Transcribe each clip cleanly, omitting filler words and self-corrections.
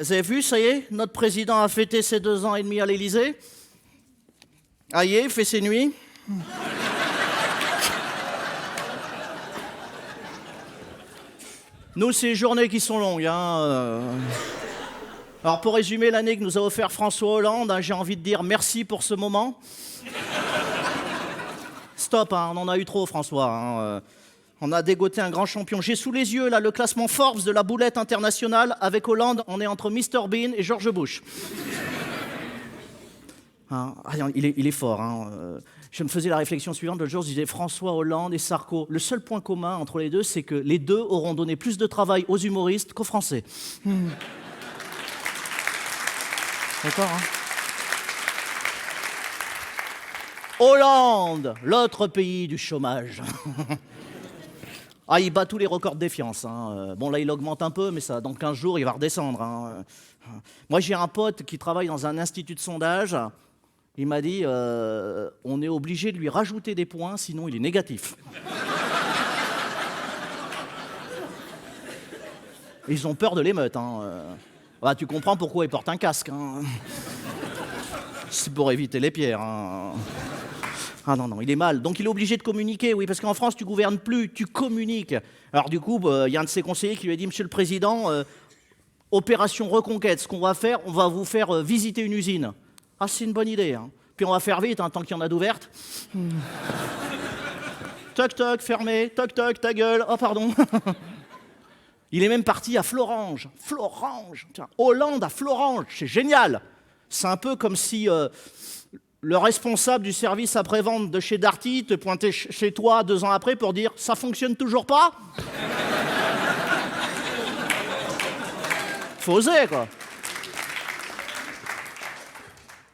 Vous avez vu, ça y est, notre président a fêté ses 2 ans et demi à l'Élysée. Ah y est, il fait ses nuits. Nous, c'est les journées qui sont longues. Alors, pour résumer l'année que nous a offert François Hollande, j'ai envie de dire merci pour ce moment. Stop, on en a eu trop, François. On a dégoté un grand champion. J'ai sous les yeux là le classement Forbes de la boulette internationale. Avec Hollande, on est entre Mr Bean et George Bush. Il est fort. Je me faisais la réflexion suivante. L'autre jour, je disais François Hollande et Sarko. Le seul point commun entre les deux, c'est que les deux auront donné plus de travail aux humoristes qu'aux Français. D'accord, Hollande, l'autre pays du chômage. Il bat tous les records de défiance. Bon, là, il augmente un peu, mais ça, dans 15 jours, il va redescendre. Moi, j'ai un pote qui travaille dans un institut de sondage. Il m'a dit, on est obligé de lui rajouter des points, sinon il est négatif. Ils ont peur de l'émeute. Tu comprends pourquoi ils portent un casque. C'est pour éviter les pierres. Non, il est mal. Donc il est obligé de communiquer, oui, parce qu'en France, tu gouvernes plus, tu communiques. Alors du coup, il y a un de ses conseillers qui lui a dit, Monsieur le Président, opération Reconquête, ce qu'on va faire, on va vous faire visiter une usine. C'est une bonne idée. Puis on va faire vite, tant qu'il y en a d'ouvertes. Toc, toc, fermé, toc, toc, ta gueule. Pardon. Il est même parti à Florange. Florange. Tiens, Hollande à Florange, c'est génial. C'est un peu comme si le responsable du service après-vente de chez Darty te pointait chez toi 2 ans après pour dire « ça fonctionne toujours pas ?» Faut oser, quoi.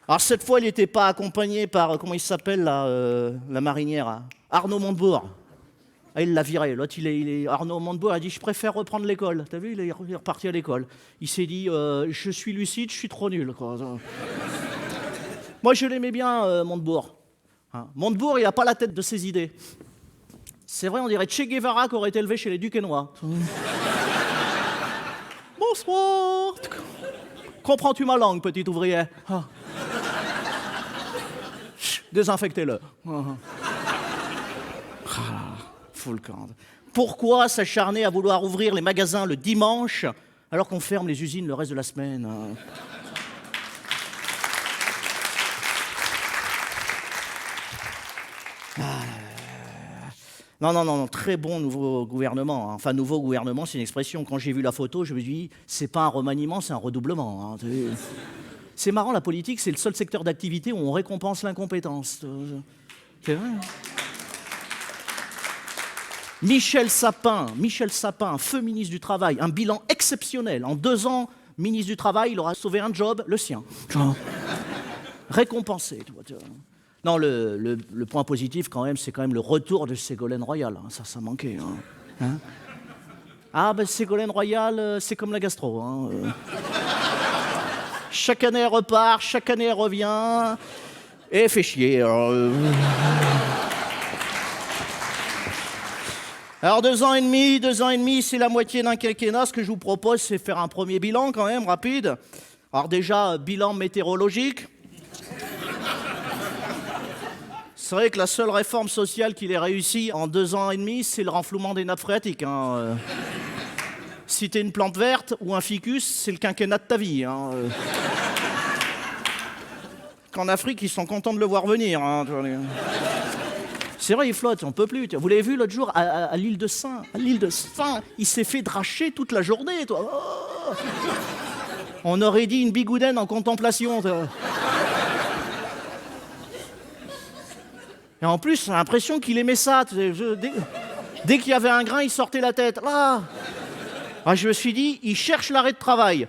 Alors cette fois, il n'était pas accompagné par, comment il s'appelle, la marinière, Arnaud Montebourg. Il l'a viré. L'autre, Arnaud Montebourg a dit « je préfère reprendre l'école ». T'as vu, il est reparti à l'école. Il s'est dit « je suis lucide, je suis trop nul ». Moi, je l'aimais bien, Montebourg. Montebourg, il n'a pas la tête de ses idées. C'est vrai, on dirait Che Guevara qui aurait été élevé chez les Duquesnois. Bonsoir. Comprends-tu ma langue, petit ouvrier? Désinfectez-le. Full camp. Pourquoi s'acharner à vouloir ouvrir les magasins le dimanche alors qu'on ferme les usines le reste de la semaine? Non, très bon nouveau gouvernement. Enfin, nouveau gouvernement, c'est une expression. Quand j'ai vu la photo, je me suis dit, c'est pas un remaniement, c'est un redoublement. C'est marrant, la politique, c'est le seul secteur d'activité où on récompense l'incompétence. C'est vrai. Michel Sapin, feu ministre du Travail, un bilan exceptionnel. En 2 ans, ministre du Travail, il aura sauvé un job, le sien. Récompensé. Non, le point positif, quand même, c'est quand même le retour de Ségolène Royal. Ça manquait. Ségolène Royal, c'est comme la gastro. Chaque année, elle repart, chaque année, elle revient. Et elle fait chier. Alors 2 ans et demi, c'est la moitié d'un quinquennat. Ce que je vous propose, c'est faire un premier bilan, quand même, rapide. Alors déjà, bilan météorologique. C'est vrai que la seule réforme sociale qu'il ait réussi en 2 ans et demi, c'est le renflouement des nappes phréatiques. Si t'es une plante verte ou un ficus, c'est le quinquennat de ta vie. Qu'en Afrique, ils sont contents de le voir venir. C'est vrai, il flotte, on peut plus. Vous l'avez vu l'autre jour à l'île de Saint. Il s'est fait dracher toute la journée. On aurait dit une bigoudaine en contemplation. Et en plus, j'ai l'impression qu'il aimait ça. Dès qu'il y avait un grain, il sortait la tête. Je me suis dit, il cherche l'arrêt de travail.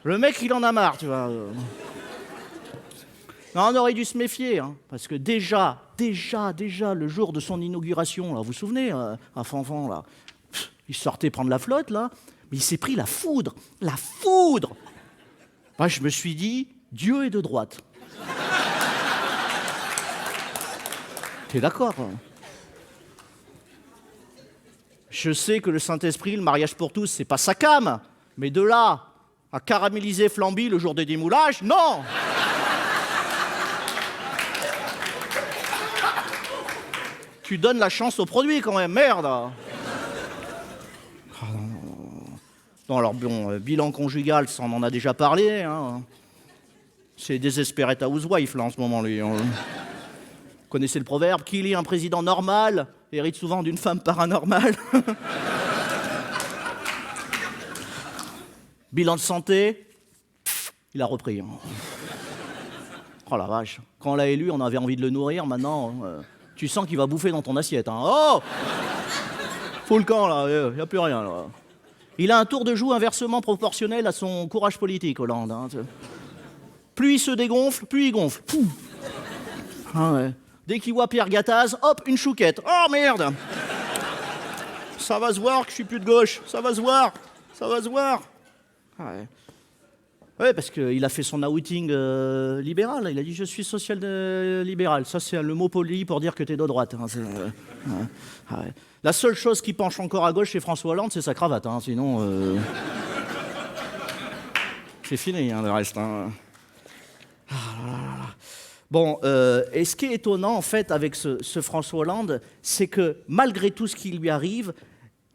Le mec, il en a marre, tu vois. Non, on aurait dû se méfier, parce que déjà, le jour de son inauguration, là, vous vous souvenez, à Fanfan, là, il sortait prendre la flotte, là, mais il s'est pris la foudre. La foudre. Je me suis dit, Dieu est de droite. T'es d'accord? Je sais que le Saint-Esprit, le mariage pour tous, c'est pas sa came, mais de là à caraméliser Flamby le jour des démoulages, non. Tu donnes la chance au produit quand même, merde. Non, alors bon, bilan conjugal, ça on en a déjà parlé. Hein. C'est Desperate Housewife là en ce moment, lui. Vous connaissez le proverbe, qui lit un président normal hérite souvent d'une femme paranormale. Bilan de santé, il a repris. Hein. Oh la vache, quand on l'a élu, on avait envie de le nourrir, maintenant, tu sens qu'il va bouffer dans ton assiette. Hein. Oh, faut le camp là, il n'y a plus rien là. Il a un tour de joue inversement proportionnel à son courage politique, Hollande. Hein. Plus il se dégonfle, plus il gonfle. Ah ouais. Dès qu'il voit Pierre Gattaz, hop, une chouquette. Oh merde. Ça va se voir que je suis plus de gauche. Ça va se voir. Ça va se voir. Ah ouais. Ouais, parce qu'il a fait son outing libéral. Il a dit je suis social-libéral. Ça, c'est le mot poli pour dire que t'es de droite. Hein. Ah ouais. La seule chose qui penche encore à gauche chez François Hollande, c'est sa cravate. Hein. Sinon, c'est fini, hein, le reste. Hein. Ah là là là. Bon, et ce qui est étonnant, en fait, avec ce François Hollande, c'est que malgré tout ce qui lui arrive,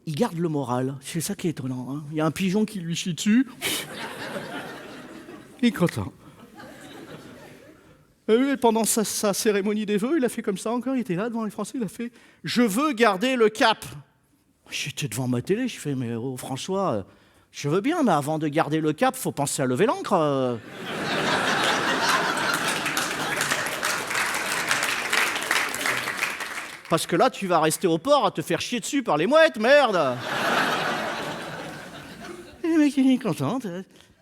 il garde le moral. C'est ça qui est étonnant. Hein. Il y a un pigeon qui lui chie dessus. Il est content. Et pendant sa cérémonie des vœux, il a fait comme ça encore. Il était là devant les Français, il a fait « Je veux garder le cap ». J'étais devant ma télé, je fais « Mais oh, François, je veux bien, mais avant de garder le cap, faut penser à lever l'ancre. » Parce que là, tu vas rester au port à te faire chier dessus par les mouettes, merde. Et le mec, il est content.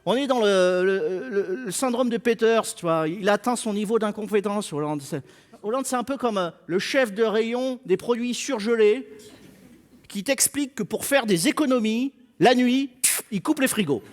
On est dans le syndrome de Peters, tu vois. Il atteint son niveau d'incompétence, Hollande. Hollande, c'est un peu comme le chef de rayon des produits surgelés qui t'explique que pour faire des économies, la nuit, il coupe les frigos.